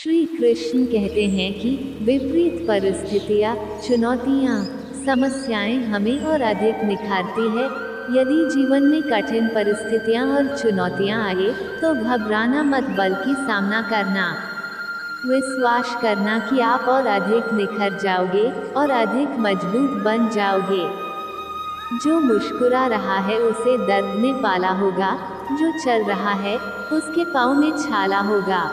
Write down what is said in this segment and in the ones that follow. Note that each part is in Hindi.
श्री कृष्ण कहते हैं कि विपरीत परिस्थितियाँ, चुनौतियाँ, समस्याएं हमें और अधिक निखारती है। यदि जीवन में कठिन परिस्थितियाँ और चुनौतियाँ आए, तो घबराना मत बल्कि सामना करना। विश्वास करना कि आप और अधिक निखर जाओगे और अधिक मजबूत बन जाओगे। जो मुस्कुरा रहा है उसे दर्द ने पाला होगा, जो चल रहा है उसके पाँव में छाला होगा।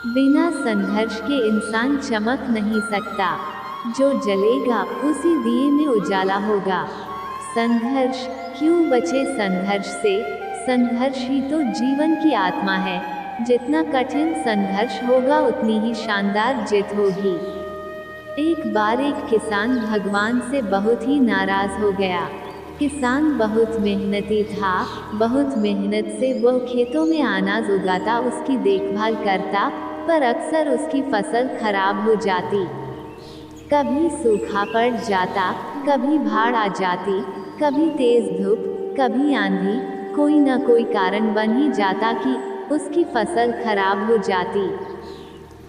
बिना संघर्ष के इंसान चमक नहीं सकता। जो जलेगा उसी दिए में उजाला होगा। संघर्ष क्यों बचे संघर्ष से? संघर्ष ही तो जीवन की आत्मा है। जितना कठिन संघर्ष होगा उतनी ही शानदार जीत होगी। एक बार एक किसान भगवान से बहुत ही नाराज हो गया। किसान बहुत मेहनती था, बहुत मेहनत से वो खेतों में अनाज उगाता, उसकी देखभाल करता, पर अक्सर उसकी फसल खराब हो जाती। कभी सूखा पड़ जाता, कभी बाढ़ आ जाती, कभी तेज धूप, कभी आंधी, कोई न कोई कारण बन ही जाता कि उसकी फसल खराब हो जाती।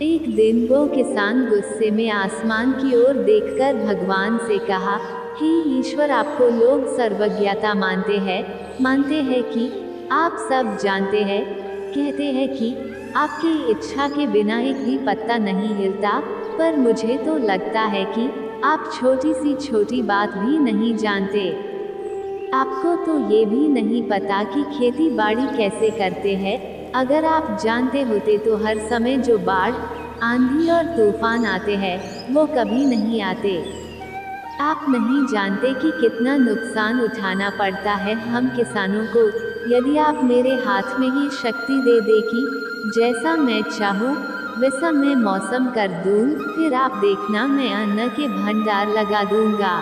एक दिन वो किसान गुस्से में आसमान की ओर देखकर भगवान से कहा, हे ईश्वर, आपको लोग सर्वज्ञता मानते हैं कि आप सब जानते हैं, कहते हैं कि आपकी इच्छा के बिना एक भी पत्ता नहीं हिलता, पर मुझे तो लगता है कि आप छोटी सी छोटी बात भी नहीं जानते। आपको तो ये भी नहीं पता कि खेती बाड़ी कैसे करते हैं। अगर आप जानते होते तो हर समय जो बाढ़, आंधी और तूफान आते हैं वो कभी नहीं आते। आप नहीं जानते कि कितना नुकसान उठाना पड़ता है हम किसानों को। यदि आप मेरे हाथ में ही शक्ति दे दे कि जैसा मैं चाहूँ वैसा मैं मौसम कर दूँ, फिर आप देखना मैं अन्न के भंडार लगा दूंगा।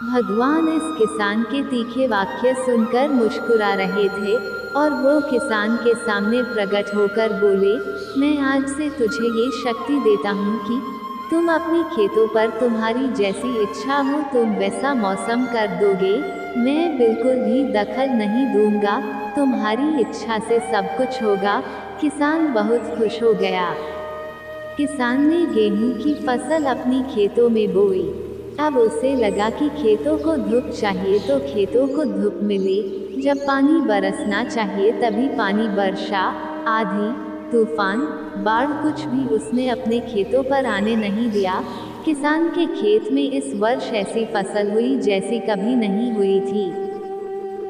भगवान इस किसान के तीखे वाक्य सुनकर मुस्कुरा रहे थे और वो किसान के सामने प्रकट होकर बोले, मैं आज से तुझे ये शक्ति देता हूँ कि तुम अपनी खेतों पर तुम्हारी जैसी इच्छा हो तुम वैसा मौसम कर दोगे। मैं बिल्कुल भी दखल नहीं दूंगा, तुम्हारी इच्छा से सब कुछ होगा। किसान बहुत खुश हो गया। किसान ने गेहूं की फसल अपनी खेतों में बोई। अब उसे लगा कि खेतों को धूप चाहिए तो खेतों को धूप मिले, जब पानी बरसना चाहिए तभी पानी बरसा। आंधी, तूफान, बाढ़ कुछ भी उसने अपने खेतों पर आने नहीं दिया। किसान के खेत में इस वर्ष ऐसी फसल हुई जैसी कभी नहीं हुई थी।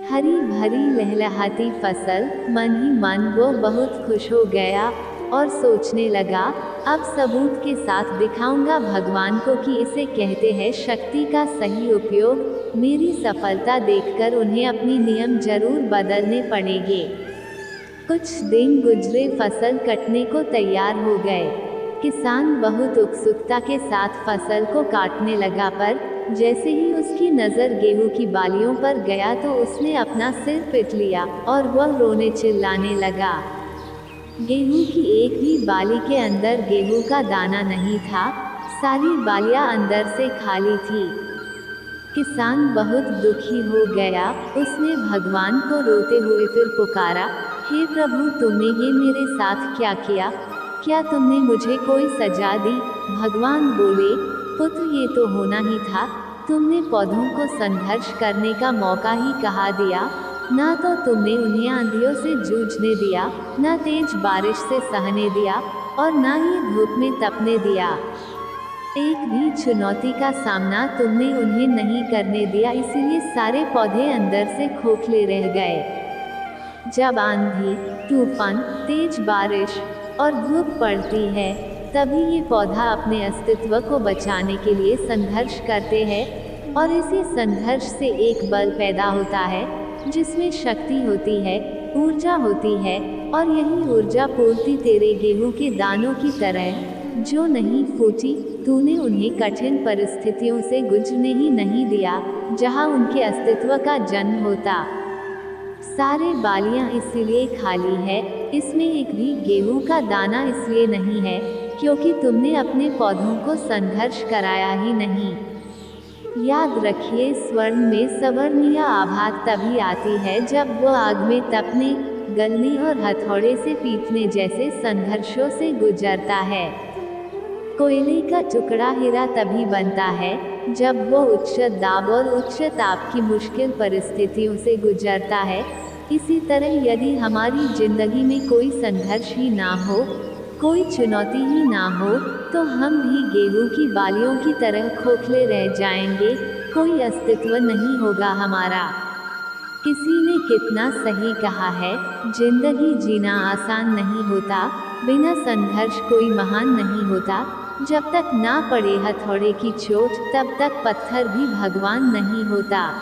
हरी भरी लहलहाती फसल, मन ही मन वो बहुत खुश हो गया और सोचने लगा, अब सबूत के साथ दिखाऊंगा भगवान को कि इसे कहते हैं शक्ति का सही उपयोग। मेरी सफलता देखकर उन्हें अपनी नियम जरूर बदलने पड़ेंगे। कुछ दिन गुजरे, फसल कटने को तैयार हो गए। किसान बहुत उत्सुकता के साथ फसल को काटने लगा, पर जैसे ही उसकी नज़र गेहूं की बालियों पर गया तो उसने अपना सिर पीट लिया और वह रोने चिल्लाने लगा। गेहूं की एक भी बाली के अंदर गेहूं का दाना नहीं था, सारी बालियां अंदर से खाली थी। किसान बहुत दुखी हो गया। उसने भगवान को रोते हुए फिर पुकारा, हे प्रभु, तुमने ये मेरे साथ क्या किया? क्या तुमने मुझे कोई सजा दी? भगवान बोले, पुत्र, ये तो होना ही था। तुमने पौधों को संघर्ष करने का मौका ही कहाँ दिया। ना तो तुमने उन्हें आंधियों से जूझने दिया, ना तेज बारिश से सहने दिया और ना ही धूप में तपने दिया। एक भी चुनौती का सामना तुमने उन्हें नहीं करने दिया, इसीलिए सारे पौधे अंदर से खोखले रह गए। जब आंधी, तूफान, तेज बारिश और धूप पड़ती है तभी ये पौधा अपने अस्तित्व को बचाने के लिए संघर्ष करते हैं और इसी संघर्ष से एक बल पैदा होता है जिसमें शक्ति होती है, ऊर्जा होती है, और यही ऊर्जा पूर्ति तेरे गेहूं के दानों की तरह जो नहीं फूटी। तूने उन्हें कठिन परिस्थितियों से गुजरने ही नहीं दिया जहां उनके अस्तित्व का जन्म होता। सारे बालियां इसीलिए खाली है, इसमें एक भी गेहूं का दाना इसलिए नहीं है क्योंकि तुमने अपने पौधों को संघर्ष कराया ही नहीं। याद रखिए, स्वर्ण में सवर्णीय आभा तभी आती है जब वो आग में तपने गलने और हथौड़े से पीटने जैसे संघर्षों से गुजरता है। कोयले का टुकड़ा हीरा तभी बनता है जब वो उच्च दाब और उच्च ताप की मुश्किल परिस्थितियों से गुजरता है। इसी तरह यदि हमारी जिंदगी में कोई संघर्ष ही ना हो, कोई चुनौती ही ना हो, तो हम भी गेहूं की बालियों की तरह खोखले रह जाएंगे, कोई अस्तित्व नहीं होगा हमारा। किसी ने कितना सही कहा है, जिंदगी जीना आसान नहीं होता, बिना संघर्ष कोई महान नहीं होता। जब तक ना पड़े हथौड़े की चोट, तब तक पत्थर भी भगवान नहीं होता।